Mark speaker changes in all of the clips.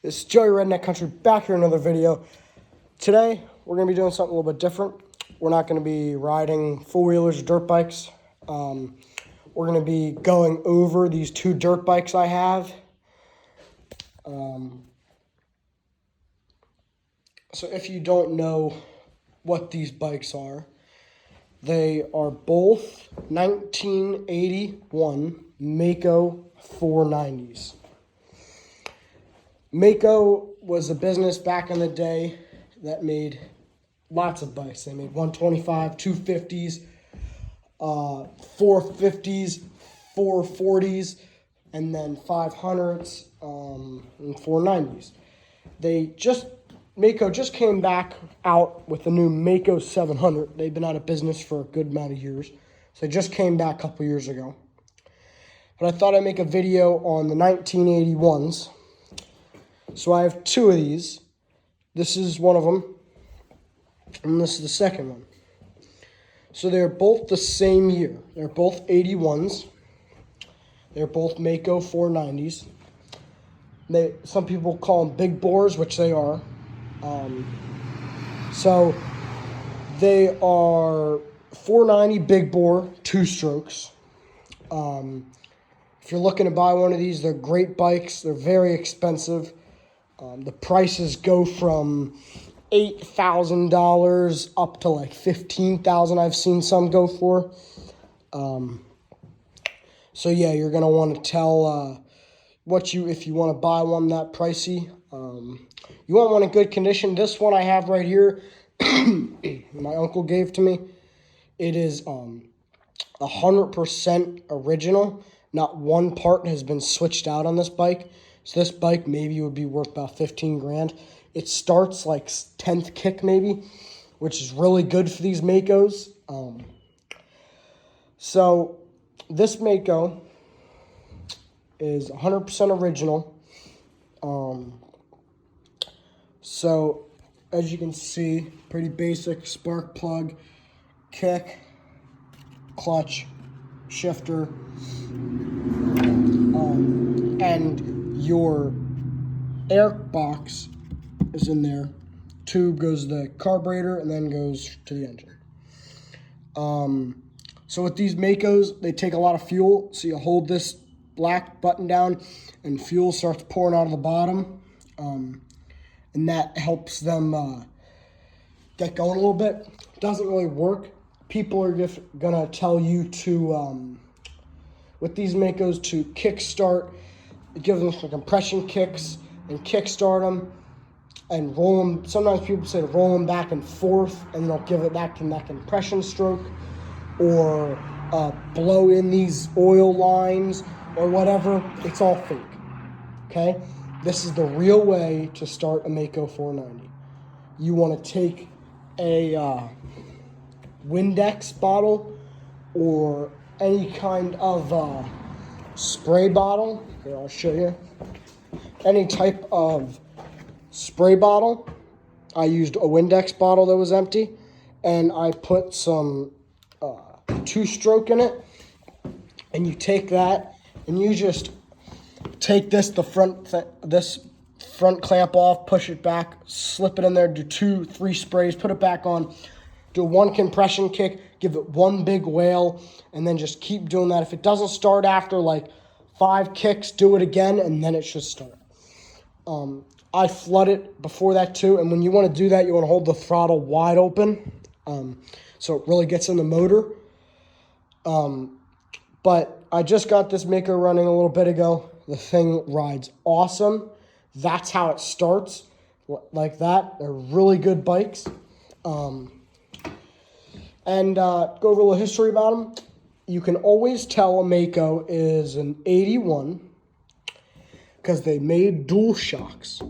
Speaker 1: This is Joey Redneck Country back here in another video. Today, we're going to be doing something a little bit different. We're not going to be riding four-wheelers or dirt bikes. We're going to be going over these two dirt bikes I have. So if you don't know what these bikes are, they are both 1981 Maico 490s. Maico was a business back in the day that made lots of bikes. They made 125, 250s, 450s, 440s, and then 500s and 490s. Maico just came back out with the new Maico 700. They've been out of business for a good amount of years. So they just came back a couple years ago. But I thought I'd make a video on the 1981s. So I have two of these. This is one of them, and this is the second one. So they're both the same year. They're both 81s. They're both Maico 490s. Some people call them big bores, which they are. So they are 490 big bore, two strokes. If you're looking to buy one of these, they're great bikes. They're very expensive. The prices go from $8,000 up to like $15,000. I've seen some go for. So yeah, you're gonna want to tell if you want to buy one that pricey. You want one in good condition. This one I have right here, my uncle gave to me. It is 100% original. Not one part has been switched out on this bike. So this bike maybe would be worth about 15 grand. It starts like 10th kick maybe, which is really good for these Maicos. So this Maico is 100% original. So as you can see, pretty basic spark plug, kick, clutch, shifter, and your air box is in there. Tube goes to the carburetor and then goes to the engine. So with these Maicos, they take a lot of fuel. So you hold this black button down and fuel starts pouring out of the bottom. And that helps them get going a little bit. Doesn't really work. People are just gonna tell you to, with these Maicos, to kickstart. Give them some compression kicks and kickstart them and roll them. Sometimes people say to roll them back and forth, and they'll give it that compression stroke, or blow in these oil lines or whatever. It's all fake. Okay, this is the real way to start a Maico 490. You want to take a Windex bottle or any kind of spray bottle. Here, I'll show you. Any type of spray bottle. I used a Windex bottle that was empty, and I put some two-stroke in it. And you take that, and you just take this front clamp off, push it back, slip it in there, do 2-3 sprays, put it back on, do one compression kick, give it one big whale, and then just keep doing that. If it doesn't start after like 5 kicks, do it again, and then it should start. I flood it before that too, and when you want to do that, you want to hold the throttle wide open, so it really gets in the motor. But I just got this Maico running a little bit ago. The thing rides awesome. That's how it starts, like that. They're really good bikes. Go over a little history about them. You can always tell a Maico is an 81 because they made dual shocks.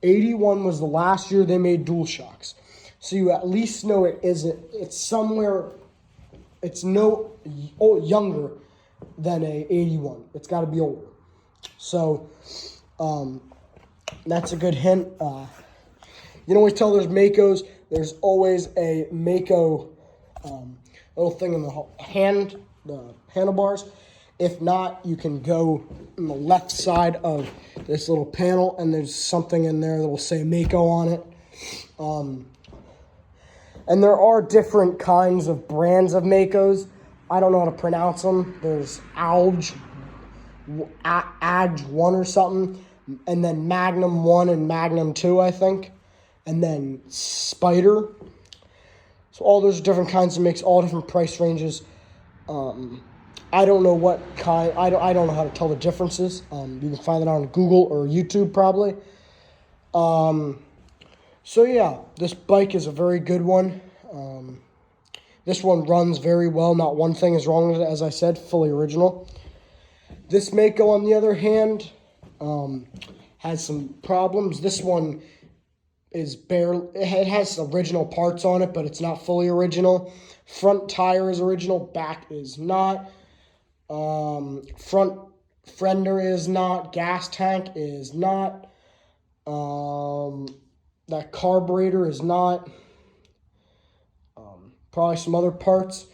Speaker 1: 81 was the last year they made dual shocks. So you at least know it's somewhere, it's younger than a 81. It's got to be older. So that's a good hint. You can always tell there's Maicos. There's always a Maico little thing in the handlebars, If not, you can go on the left side of this little panel, and there's something in there that will say maico on it. And there are different kinds of brands of maicos. I don't know how to pronounce them. There's Adge 1 or something, and then Magnum 1 and Magnum 2, I think, and then Spider. So all those different kinds of mix, all different price ranges. I don't know what kind. I don't know how to tell the differences. You can find it on Google or YouTube probably. So yeah, this bike is a very good one. This one runs very well. Not one thing is wrong with it, as I said, fully original. This maico, on the other hand, has some problems. This one is it has original parts on it, but it's not fully original. Front tire is original, back is not. Front fender is not. Gas tank is not. That carburetor is not. Probably some other parts.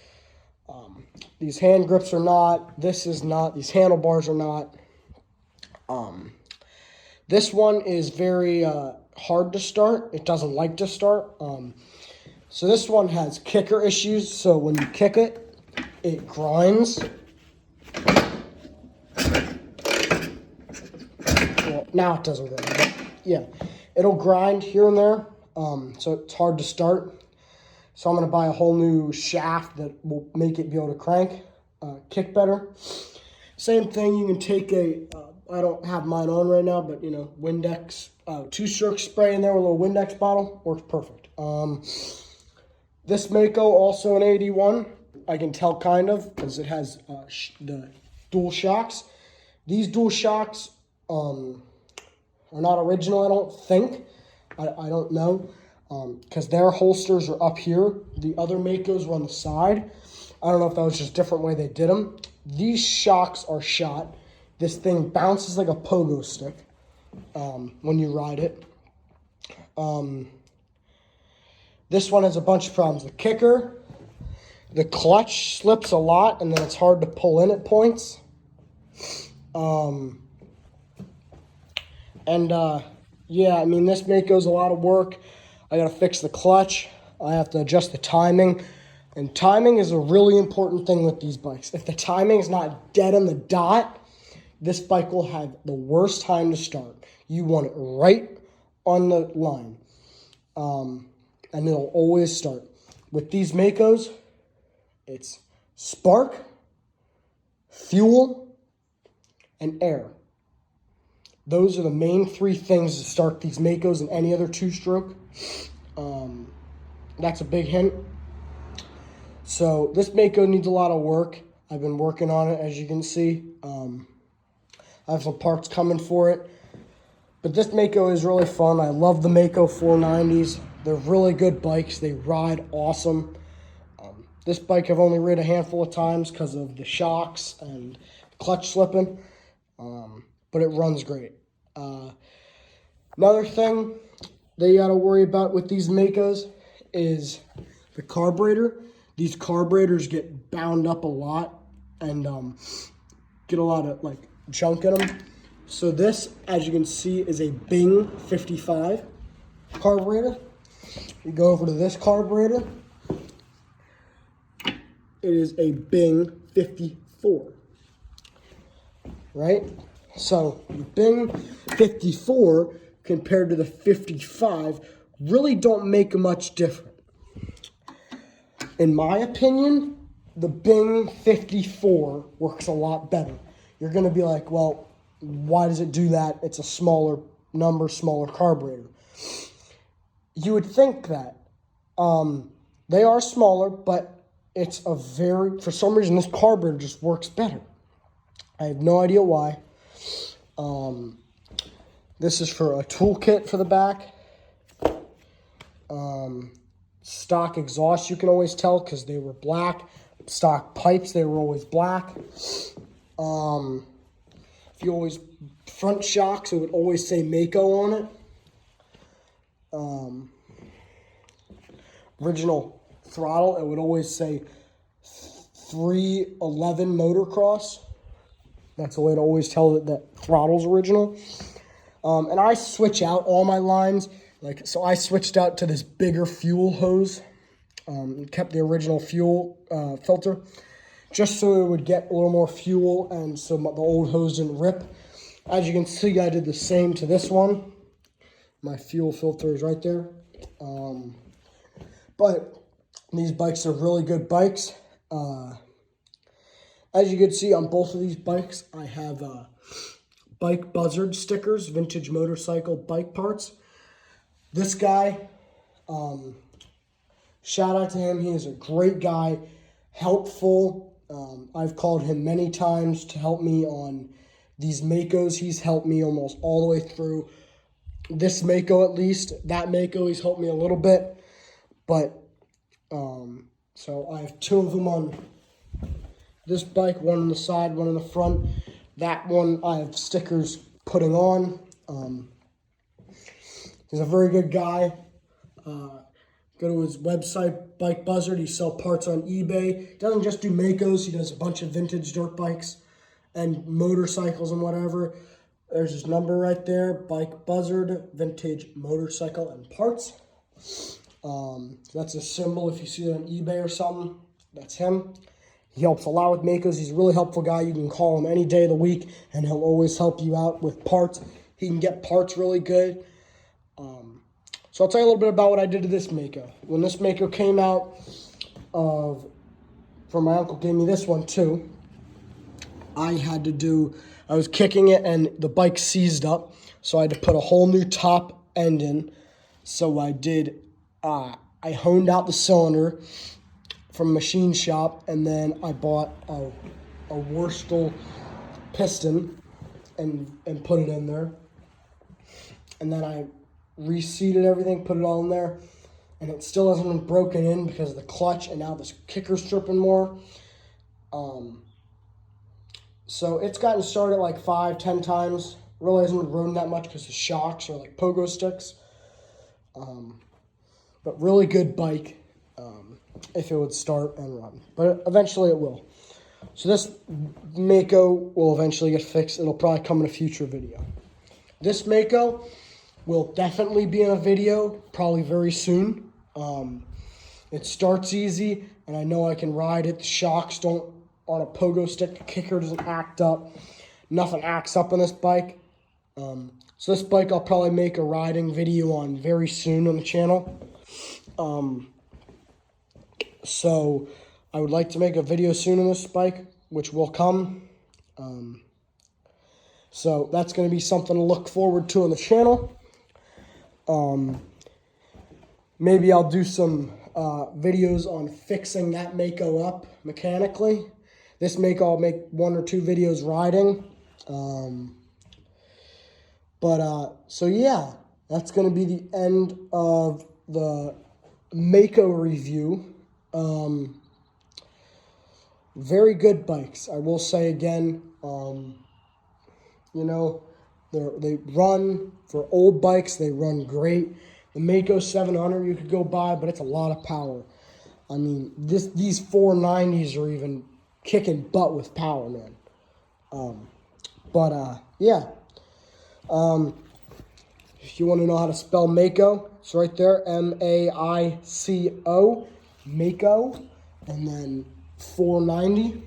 Speaker 1: These hand grips are not. This is not. These handlebars are not. This one is very hard to start. It doesn't like to start. So this one has kicker issues. So when you kick it, it grinds. Well, now it doesn't grind. But yeah, it'll grind here and there. So it's hard to start. So I'm going to buy a whole new shaft that will make it be able to crank, kick better. Same thing, you can take I don't have mine on right now, but Windex, 2-stroke spray in there with a little Windex bottle, works perfect. This maico, also an 81, I can tell kind of, because it has the dual shocks. These dual shocks are not original, I don't think. I don't know. Because their holsters are up here. The other maicos were on the side. I don't know if that was just a different way they did them. These shocks are shot. This thing bounces like a pogo stick when you ride it. This one has a bunch of problems. The kicker, the clutch slips a lot, and then it's hard to pull in at points. Yeah, I mean, this maico's a lot of work. I got to fix the clutch. I have to adjust the timing. And timing is a really important thing with these bikes. If the timing is not dead on the dot, this bike will have the worst time to start. You want it right on the line. And it'll always start. With these maicos, it's spark, fuel, and air. Those are the main 3 things to start these maicos and any other 2-stroke. That's a big hint. So this maico needs a lot of work. I've been working on it, as you can see. I have some parts coming for it. But this maico is really fun. I love the maico 490s. They're really good bikes. They ride awesome. This bike I've only ridden a handful of times because of the shocks and clutch slipping. But it runs great. Another thing that you got to worry about with these maicos is the carburetor. These carburetors get bound up a lot and get a lot of junk in them. So this, as you can see, is a Bing 55 carburetor. You go over to this carburetor. It is a Bing 54, right? So the Bing 54 compared to the 55 really don't make much difference. In my opinion, the Bing 54 works a lot better. You're going to be like, well, why does it do that? It's a smaller number, smaller carburetor. You would think that. They are smaller, but it's for some reason, this carburetor just works better. I have no idea why. This is for a toolkit for the back. Stock exhaust, you can always tell because they were black. Stock pipes, they were always black. If you always front shocks, it would always say maico on it. Original throttle, it would always say 311 motocross. That's a way to always tell that throttle's original. And I switch out all my lines. So I switched out to this bigger fuel hose. Kept the original fuel filter, just so it would get a little more fuel and so the old hose didn't rip. As you can see, I did the same to this one. My fuel filter is right there. But these bikes are really good bikes. As you can see on both of these bikes, I have bike buzzard stickers, vintage motorcycle bike parts. This guy, shout out to him. He is a great guy, helpful. I've called him many times to help me on these maicos. He's helped me almost all the way through. This maico, at least. That maico, he's helped me a little bit. But, so I have two of them on this bike, one on the side, one on the front. That one I have stickers putting on. He's a very good guy. Go to his website, Bike Buzzard. He sells parts on eBay. He doesn't just do maicos. He does a bunch of vintage dirt bikes and motorcycles and whatever. There's his number right there, Bike Buzzard, vintage motorcycle and parts. That's a symbol if you see it on eBay or something. That's him. He helps a lot with maicos. He's a really helpful guy. You can call him any day of the week, and he'll always help you out with parts. He can get parts really good. So I'll tell you a little bit about what I did to this maico. When this maico came out, from my uncle gave me this one too. I was kicking it and the bike seized up, so I had to put a whole new top end in. So I did, I honed out the cylinder from a machine shop, and then I bought a Worstel piston and put it in there. And then I reseated everything, put it all in there, and it still hasn't been broken in because of the clutch, and now this kicker's tripping more. So it's gotten started like 5-10 times. Really hasn't run that much because the shocks are like pogo sticks. But really good bike if it would start and run. But eventually it will. So this maico will eventually get fixed. It'll probably come in a future video. This maico will definitely be in a video, probably very soon. It starts easy, and I know I can ride it. The shocks don't on a pogo stick. The kicker doesn't act up. Nothing acts up on this bike. So this bike I'll probably make a riding video on very soon on the channel. So I would like to make a video soon on this bike, which will come. So that's going to be something to look forward to on the channel. Maybe I'll do some videos on fixing that maico up mechanically. This maico I'll make 1 or 2 videos riding. So yeah, that's going to be the end of the maico review. Very good bikes, I will say again. You know, they run, for old bikes, they run great. The Maico 700 you could go buy, but it's a lot of power. I mean, these 490s are even kicking butt with power, man. Yeah. If you want to know how to spell Maico, it's right there, M-A-I-C-O, Maico, and then 490.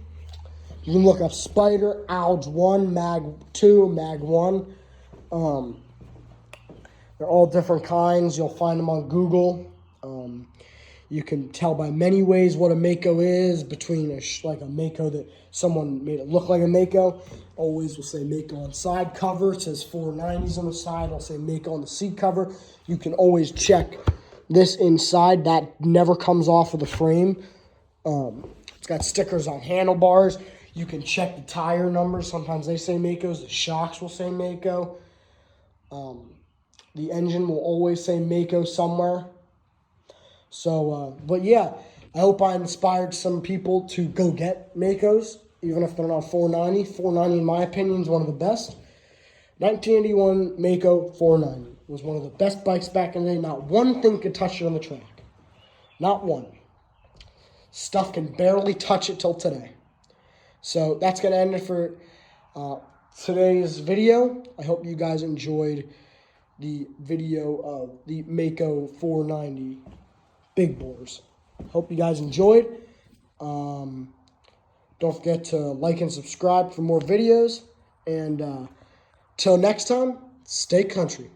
Speaker 1: You can look up Spider, Alge 1, Mag 2, Mag 1. They're all different kinds. You'll find them on Google. You can tell by many ways what a Maico is, between like a Maico that someone made it look like a Maico. Always will say Maico on side cover. It says 490s on the side. I'll say Maico on the seat cover. You can always check this inside. That never comes off of the frame. It's got stickers on handlebars. You can check the tire numbers. Sometimes they say Maicos. The shocks will say Maico. The engine will always say Maico somewhere. So, but yeah, I hope I inspired some people to go get Maicos, even if they're not 490. 490, in my opinion, is one of the best. 1981 Maico 490 was one of the best bikes back in the day. Not one thing could touch it on the track. Not one. Stuff can barely touch it till today. So that's going to end it for Today's video, I hope you guys enjoyed the video of the Maico 490 big bores. Hope you guys enjoyed. Don't forget to like and subscribe for more videos. And till next time, stay country.